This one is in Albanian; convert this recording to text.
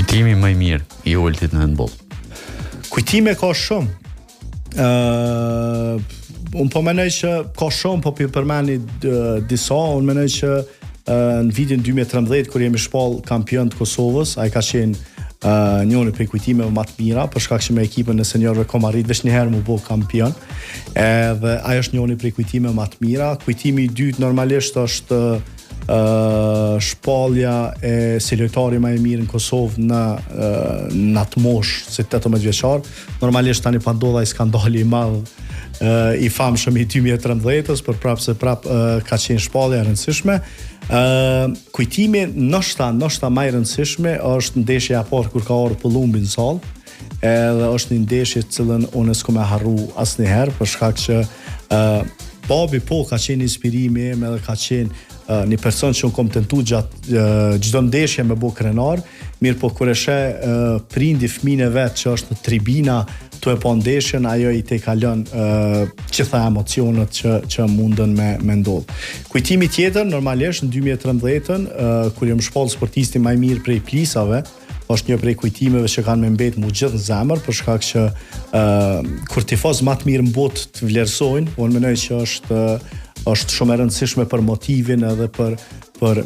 Kujtimi më i mirë i Oltit në handboll. Kujtime ka shumë. Unë po menoj që ka shumë, po përmeni disa. Unë menoj që në vitin 2013 kur jemi shpall kampion të Kosovës, ai ka qenë njëri prej kujtimeve më të mira, për shkak që me ekipën e seniorëve kom arrit veç një herë më bë kampion. Edhe ai është njëri prej kujtimeve më të mira. Kujtimi i dytë normalisht është shpallja e selektorit më i mirë në Kosovë në atë moshë si 18 vjeçar. Normalisht tani pa ndodha ai skandali i madh i famshëm i 2013-s, por prapë ka qenë shpallja e rëndësishme. Kujtimi ndoshta më i rëndësishme është ndeshja e parë kur ka ardhur Pullumbi në sallë. Edhe është një ndeshje të cilën unë s'kam e harru asnjëherë, për shkak që babi ka qenë inspirimi im, edhe ka qenë një person që unë kom tentu gjatë çdo ndeshje me bo krenar, mirë po kur e sheh prindi fëmijën e vet që është në tribina tu e po ndeshjen, ajo i te kalon gjitha emocionet që mundën me ndodh. Kujtimi tjetër normalisht në 2013-ën kur jam shpall sportisti më i mirë prej plisave, është një prej kujtimeve që kanë me mbet mu gjithë në zemër, për shkak që kur tifoz më të mirë në botë të vlerësojnë, unë mendoj që është shumë e rëndësishme për motivin edhe për